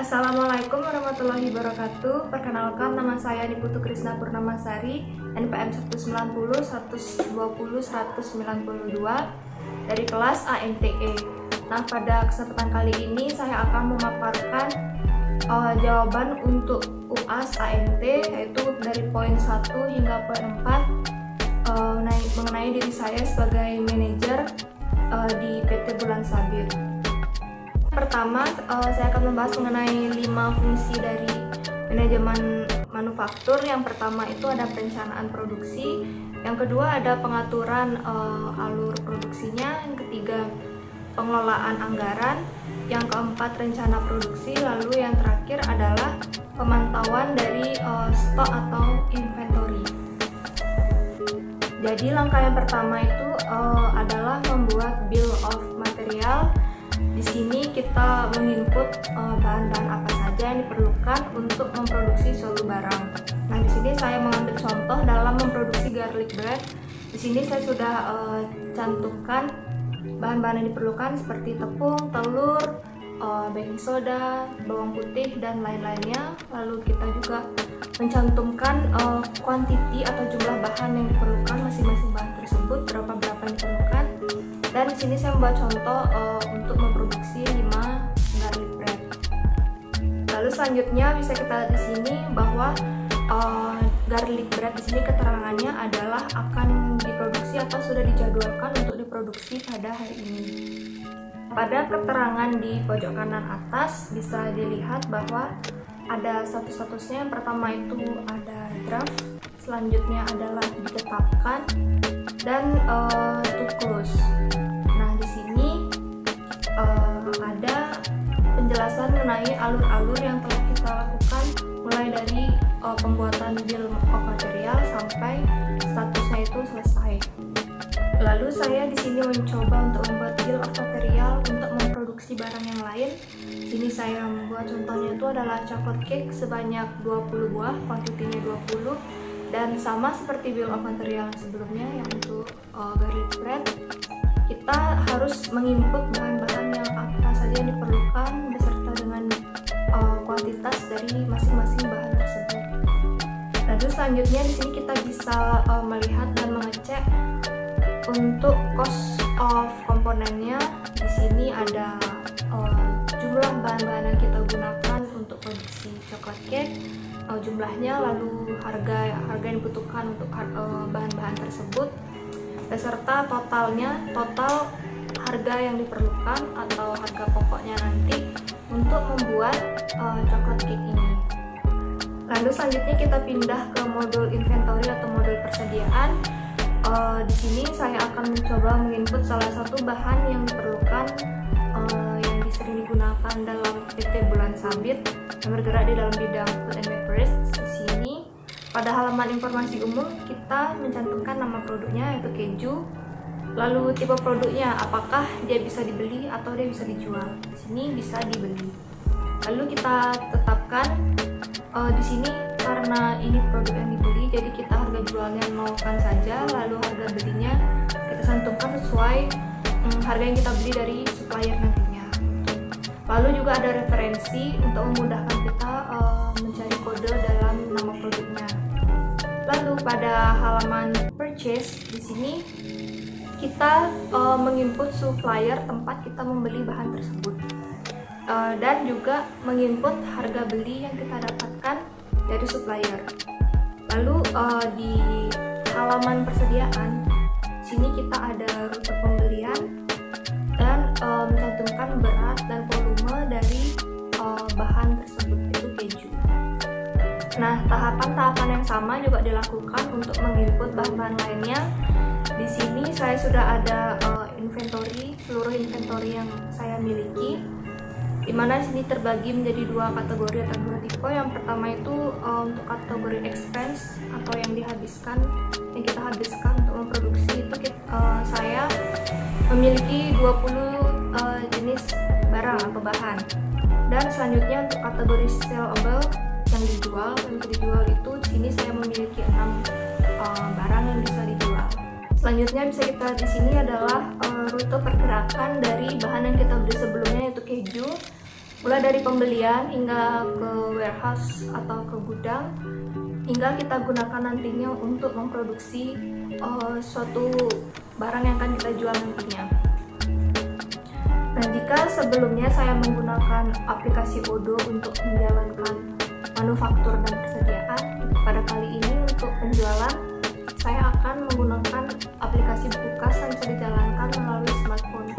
Assalamualaikum warahmatullahi wabarakatuh. Perkenalkan, nama saya Niputu Krisna Purnamasari, NPM 190 120 192 dari kelas ANTE. Nah, pada kesempatan kali ini saya akan memaparkan jawaban untuk UAS ANT, yaitu dari poin 1 hingga poin 4 mengenai diri saya sebagai manajer di PT Bulan Sabit. Pertama, saya akan membahas mengenai 5 fungsi dari manajemen manufaktur. Yang pertama itu ada perencanaan produksi, yang kedua ada pengaturan alur produksinya, yang ketiga pengelolaan anggaran, yang keempat rencana produksi, lalu yang terakhir adalah pemantauan dari stok atau inventory. Jadi langkah yang pertama itu adalah membuat bill of material. Di sini kita menginput bahan-bahan apa saja yang diperlukan untuk memproduksi suatu barang. Nah, di sini saya mengambil contoh dalam memproduksi garlic bread. Di sini saya sudah cantumkan bahan-bahan yang diperlukan seperti tepung, telur, baking soda, bawang putih, dan lain-lainnya. Lalu kita juga mencantumkan kuantiti atau jumlah bahan yang diperlukan, masing-masing bahan tersebut berapa yang diperlukan. Dan di sini saya membuat contoh untuk memproduksi 5 garlic bread. Lalu selanjutnya bisa kita lihat di sini bahwa garlic bread di sini keterangannya adalah akan diproduksi atau sudah dijadwalkan untuk diproduksi pada hari ini. Pada keterangan di pojok kanan atas bisa dilihat bahwa ada status-statusnya. Yang pertama itu ada draft, selanjutnya adalah ditetapkan, dan to close. Nah, di sini ada penjelasan mengenai alur-alur yang telah kita lakukan mulai dari pembuatan bill of material sampai statusnya itu selesai. Lalu saya di sini mencoba untuk membuat bill of material untuk memproduksi barang yang lain. Di sini saya membuat contohnya itu adalah chocolate cake sebanyak 20 buah, kuantitinya 20. Dan sama seperti bill of material sebelumnya yang untuk garlic bread, kita harus menginput bahan-bahan yang apa saja yang diperlukan beserta dengan kuantitas dari masing-masing bahan tersebut. Lalu selanjutnya di sini kita bisa melihat dan mengecek untuk cost of komponennya. Di sini ada jumlah bahan-bahan yang kita gunakan untuk produksi chocolate cake, jumlahnya, lalu harga yang dibutuhkan untuk bahan-bahan tersebut, beserta total harga yang diperlukan atau harga pokoknya nanti untuk membuat chocolate cake ini. Lalu selanjutnya kita pindah ke modul inventory atau modul persediaan. Di sini saya akan mencoba menginput salah satu bahan yang diperlukan yang sering digunakan dalam PT Bulan Sabit yang bergerak di dalam bidang food and beverage. Di sini pada halaman informasi umum kita mencantumkan nama produknya yaitu keju, lalu tipe produknya apakah dia bisa dibeli atau dia bisa dijual. Di sini bisa dibeli. Lalu kita tetapkan di sini karena ini produk yang dibeli, jadi kita harga jualnya nolkan saja, lalu harga belinya kita cantumkan sesuai harga yang kita beli dari supplier nantinya. Lalu juga ada referensi untuk memudahkan kita mencari kode dalam nama produknya. Lalu pada halaman purchase di sini kita menginput supplier tempat kita membeli bahan tersebut, dan juga menginput harga beli yang kita dapatkan dari supplier. Lalu di halaman persediaan sini kita ada rute pembelian dan mencantumkan berat dan volume dari bahan tersebut, itu keju. Nah, tahapan-tahapan yang sama juga dilakukan untuk menginput bahan-bahan lainnya. Di sini saya sudah ada inventory, seluruh inventory yang saya miliki, di mana sini terbagi menjadi 2 kategori atau 2 tipe. Yang pertama itu untuk kategori expense atau yang kita habiskan untuk memproduksi itu saya memiliki 20 jenis barang atau bahan. Dan selanjutnya untuk kategori sellable yang bisa dijual itu di sini saya memiliki 6 barang yang bisa dijual. Selanjutnya bisa kita lihat di sini adalah rute pergerakan dari bahan yang kita beli sebelumnya yaitu keju. mulai dari pembelian hingga ke warehouse atau ke gudang, hingga kita gunakan nantinya untuk memproduksi suatu barang yang akan kita jual nantinya. Nah, jika sebelumnya saya menggunakan aplikasi Odoo untuk menjalankan manufaktur dan persediaan, pada kali ini untuk penjualan saya akan menggunakan aplikasi buku kas yang bisa dijalankan melalui smartphone.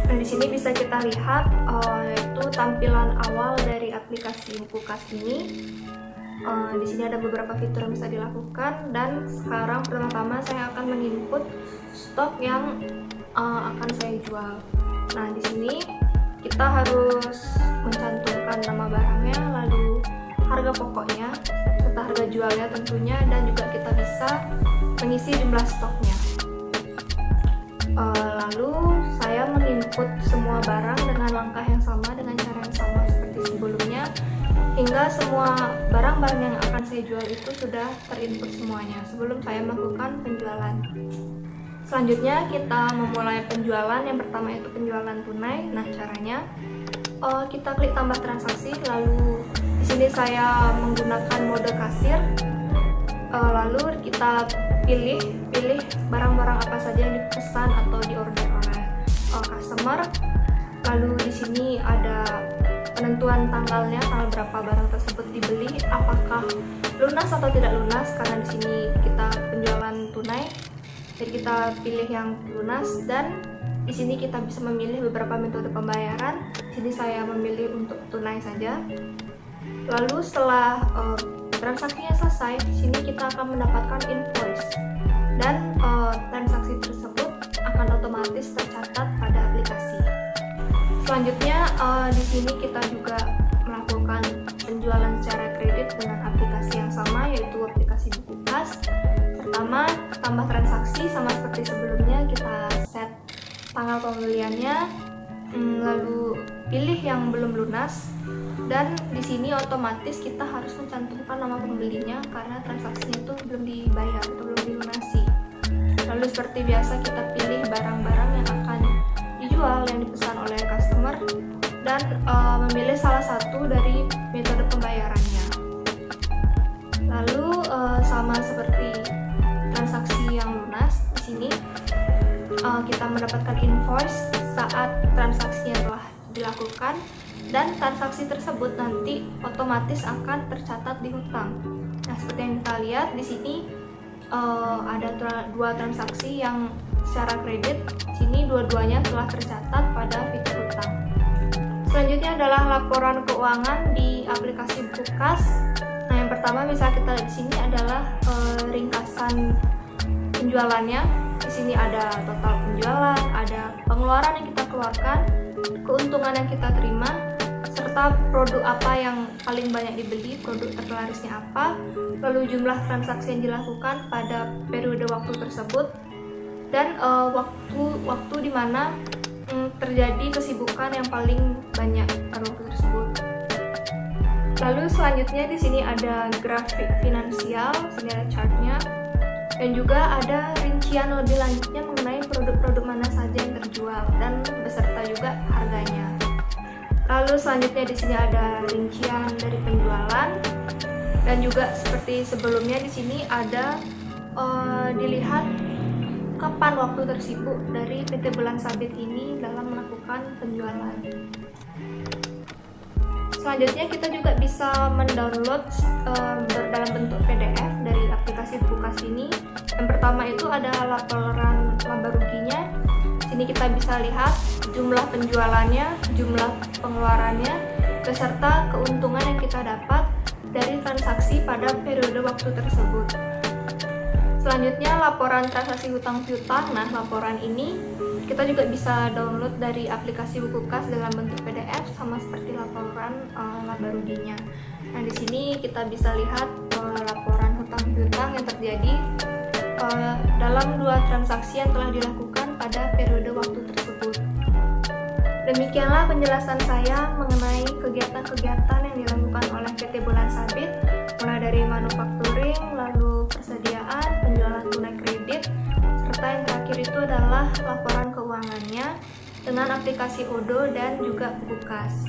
Nah, di sini bisa kita lihat yaitu tampilan awal dari aplikasi buku kas ini. Di sini ada beberapa fitur yang bisa dilakukan, dan sekarang pertama-tama saya akan menginput stok yang akan saya jual. Nah, di sini kita harus mencantumkan nama barangnya, lalu harga pokoknya, serta harga jualnya tentunya, dan juga kita bisa mengisi jumlah stoknya. Lalu saya menginput semua barang dengan langkah yang sama, dengan cara yang sama seperti sebelumnya, hingga semua barang-barang yang akan saya jual itu sudah terinput semuanya sebelum saya melakukan penjualan. Selanjutnya kita memulai penjualan. Yang pertama itu penjualan tunai. Nah, caranya kita klik tambah transaksi, lalu di sini saya menggunakan mode kasir. Lalu kita pilih barang-barang apa saja yang dipesan atau diorder oleh customer. Lalu di sini ada penentuan tanggalnya, tanggal berapa barang tersebut dibeli, apakah lunas atau tidak lunas, karena di sini kita penjualan tunai. Jadi kita pilih yang lunas, dan di sini kita bisa memilih beberapa metode pembayaran. Di sini saya memilih untuk tunai saja. Lalu setelah transaksinya selesai, di sini kita akan mendapatkan invoice, dan transaksi tersebut akan otomatis tercatat pada aplikasi. Selanjutnya di sini kita juga melakukan penjualan secara kredit dengan aplikasi yang sama, yaitu aplikasi buku kas. Pertama, tambah transaksi sama seperti sebelumnya, kita set tanggal pembeliannya, lalu pilih yang belum lunas, dan di sini otomatis kita harus mencantumkan nama pembelinya karena transaksinya itu belum dibayar atau belum dilunasi. Lalu seperti biasa kita pilih barang-barang yang akan dijual yang dipesan oleh customer, dan memilih salah satu dari metode pembayarannya. Lalu sama seperti transaksi yang lunas, di sini kita mendapatkan invoice saat transaksinya telah dilakukan, dan transaksi tersebut nanti otomatis akan tercatat di hutang. Nah, seperti yang kita lihat di sini ada dua transaksi yang secara kredit. Sini dua-duanya telah tercatat pada fitur hutang. Selanjutnya adalah laporan keuangan di aplikasi buku kas. Nah, yang pertama bisa kita lihat di sini adalah ringkasan penjualannya. Di sini ada total penjualan, ada pengeluaran yang kita keluarkan, keuntungan yang kita terima, serta produk apa yang paling banyak dibeli, produk terlarisnya apa, lalu jumlah transaksi yang dilakukan pada periode waktu tersebut, dan waktu di mana terjadi kesibukan yang paling banyak pada waktu tersebut. Lalu selanjutnya di sini ada grafik finansial, sini ada chartnya, dan juga ada rincian lebih lanjutnya mengenai produk-produk mana saja yang terjual dan beserta juga harganya. Lalu selanjutnya di sini ada rincian dari penjualan, dan juga seperti sebelumnya di sini ada dilihat kapan waktu tersibuk dari PT Bulan Sabit ini dalam melakukan penjualan. Selanjutnya kita juga bisa mendownload dalam bentuk PDF dari aplikasi buku kas ini. Yang pertama itu ada laporan laba ruginya. Sini kita bisa lihat jumlah penjualannya, jumlah pengeluarannya, beserta keuntungan yang kita dapat dari transaksi pada periode waktu tersebut. Selanjutnya laporan transaksi hutang piutang. Nah, laporan ini kita juga bisa download dari aplikasi buku kas dalam bentuk PDF sama seperti laporan laba ruginya. Nah, di sini kita bisa lihat laporan hutang piutang yang terjadi dalam dua transaksi yang telah dilakukan pada periode waktu tersebut. Demikianlah penjelasan saya mengenai kegiatan-kegiatan yang dilakukan oleh PT Bulan Sabit, mulai dari manufacturing, lalu persediaan, penjualan tunai kredit, serta yang terakhir itu adalah laporan keuangannya. dengan aplikasi Odoo dan juga Bukukas.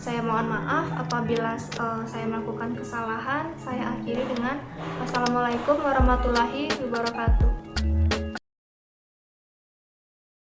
Saya mohon maaf apabila saya melakukan kesalahan. Saya akhiri dengan wassalamualaikum warahmatullahi wabarakatuh.